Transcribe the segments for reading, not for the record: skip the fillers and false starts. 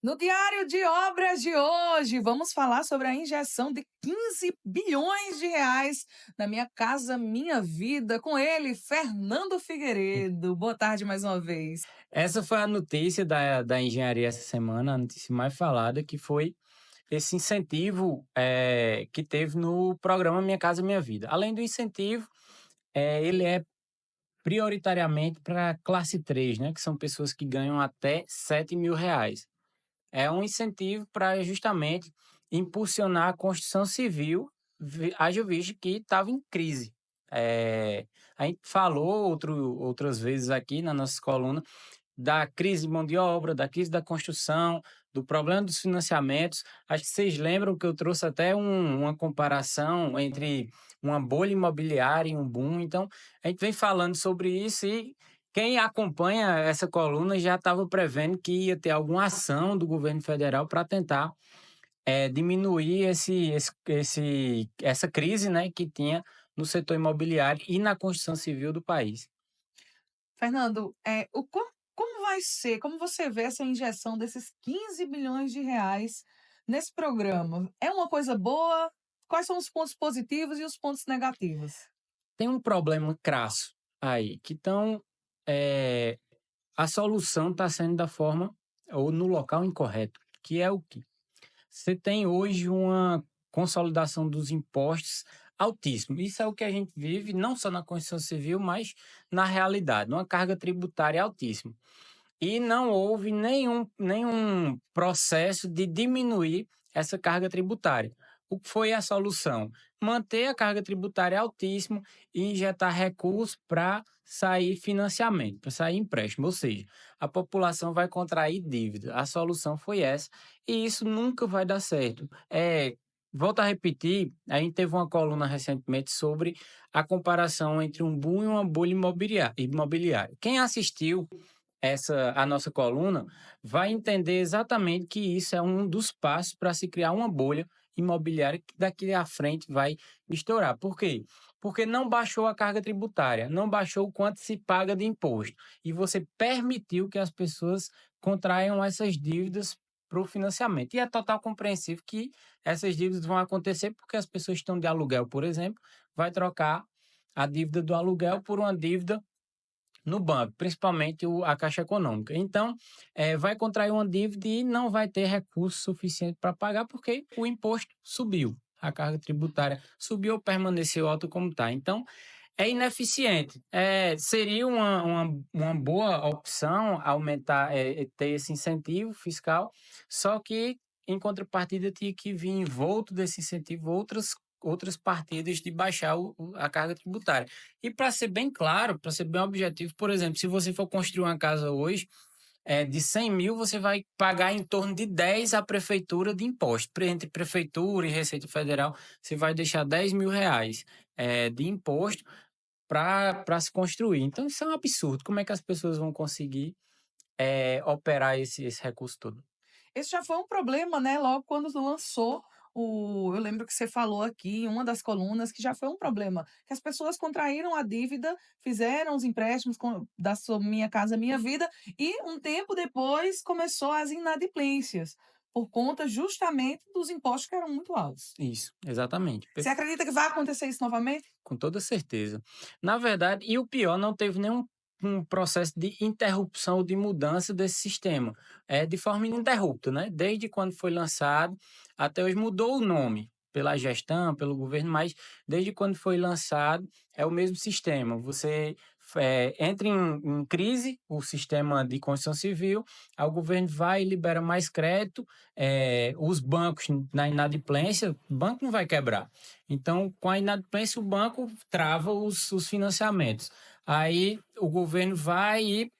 No Diário de Obras de hoje, vamos falar sobre a injeção de 15 bilhões de reais na Minha Casa Minha Vida, com ele, Fernando Figueiredo. Boa tarde mais uma vez. Essa foi a notícia da engenharia essa semana, a notícia mais falada, que foi esse incentivo que teve no programa Minha Casa Minha Vida. Além do incentivo, ele é prioritariamente para classe 3, né, que são pessoas que ganham até R$ 7.000. É um incentivo para justamente impulsionar a construção civil, haja visto que estava em crise. A gente falou outras vezes aqui na nossa coluna da crise de mão de obra, da crise da construção, do problema dos financiamentos. Acho que vocês lembram que eu trouxe até uma comparação entre uma bolha imobiliária e um boom. Então, a gente vem falando sobre isso e quem acompanha essa coluna já estava prevendo que ia ter alguma ação do governo federal para tentar diminuir essa crise, né, que tinha no setor imobiliário e na construção civil do país. Fernando, como vai ser, como você vê essa injeção desses 15 bilhões de reais nesse programa? É uma coisa boa? Quais são os pontos positivos e os pontos negativos? Tem um problema crasso aí, que estão a solução está sendo da forma ou no local incorreto, que é o quê? Você tem hoje uma consolidação dos impostos altíssimo. Isso é o que a gente vive não só na Constituição Civil, mas na realidade, uma carga tributária altíssima. E não houve nenhum processo de diminuir essa carga tributária. O que foi a solução? Manter a carga tributária altíssima e injetar recursos para sair financiamento, para sair empréstimo. Ou seja, a população vai contrair dívida. A solução foi essa e isso nunca vai dar certo. Volto a repetir, a gente teve uma coluna recentemente sobre a comparação entre um boom e uma bolha imobiliária. Quem assistiu a nossa coluna, vai entender exatamente que isso é um dos passos para se criar uma bolha imobiliária que daqui à frente vai estourar. Por quê? Porque não baixou a carga tributária, não baixou o quanto se paga de imposto. E você permitiu que as pessoas contraiam essas dívidas para o financiamento. E é total compreensível que essas dívidas vão acontecer porque as pessoas estão de aluguel, por exemplo, vai trocar a dívida do aluguel por uma dívida no banco, principalmente a Caixa Econômica. Então, vai contrair uma dívida e não vai ter recurso suficiente para pagar porque o imposto subiu, a carga tributária subiu ou permaneceu alta como está. Então, é ineficiente. Seria uma boa opção aumentar, ter esse incentivo fiscal, só que, em contrapartida, tinha que vir envolto desse incentivo outras partidas de baixar a carga tributária. E para ser bem claro, para ser bem objetivo, por exemplo, se você for construir uma casa hoje, de 100 mil, você vai pagar em torno de 10 à prefeitura de imposto. Entre prefeitura e Receita Federal, você vai deixar R$ 10.000 de imposto para se construir. Então, isso é um absurdo. Como é que as pessoas vão conseguir operar esse recurso todo? Esse já foi um problema, né, logo quando lançou eu lembro que você falou aqui em uma das colunas que já foi um problema, que as pessoas contraíram a dívida, fizeram os empréstimos da sua Minha Casa Minha Vida, e um tempo depois começou as inadimplências, por conta justamente dos impostos que eram muito altos. Isso, exatamente. Você acredita que vai acontecer isso novamente? Com toda certeza. Na verdade, e o pior, não teve nenhum um processo de interrupção ou de mudança desse sistema. De forma ininterrupta, né? Desde quando foi lançado até hoje mudou o nome pela gestão, pelo governo, mas desde quando foi lançado é o mesmo sistema. Você entra em crise o sistema de construção civil, aí o governo vai e libera mais crédito, os bancos na inadimplência, o banco não vai quebrar. Então, com a inadimplência, o banco trava os financiamentos. Aí o governo vai e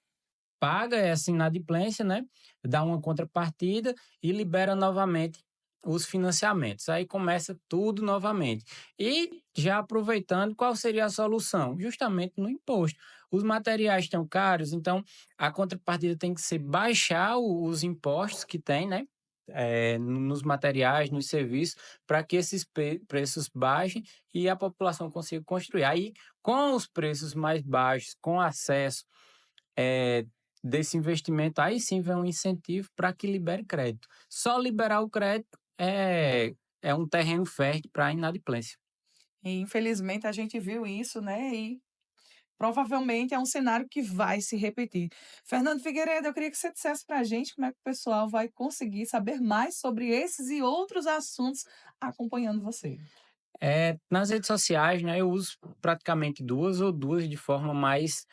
paga essa inadimplência, né? Dá uma contrapartida e libera novamente os financiamentos. Aí começa tudo novamente. E já aproveitando, qual seria a solução? Justamente no imposto. Os materiais estão caros, então a contrapartida tem que ser baixar os impostos que tem, né? Nos materiais, nos serviços, para que esses preços baixem e a população consiga construir. Aí, com os preços mais baixos, com acesso desse investimento, aí sim vem um incentivo para que libere crédito. Só liberar o crédito é um terreno fértil para inadimplência. E infelizmente a gente viu isso, né, e provavelmente é um cenário que vai se repetir. Fernando Figueiredo, eu queria que você dissesse para a gente como é que o pessoal vai conseguir saber mais sobre esses e outros assuntos acompanhando você. Nas redes sociais, né, eu uso praticamente duas de forma mais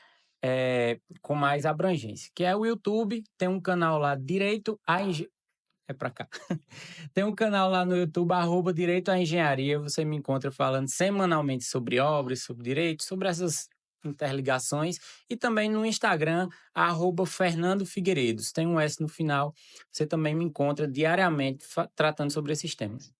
com mais abrangência, que é o YouTube, tem um canal lá, Direito à Engenharia. É para cá. Tem um canal lá no YouTube, Direito à Engenharia. Você me encontra falando semanalmente sobre obras, sobre direito, sobre essas interligações. E também no Instagram, Fernando Figueiredos. Tem um S no final. Você também me encontra diariamente tratando sobre esses temas.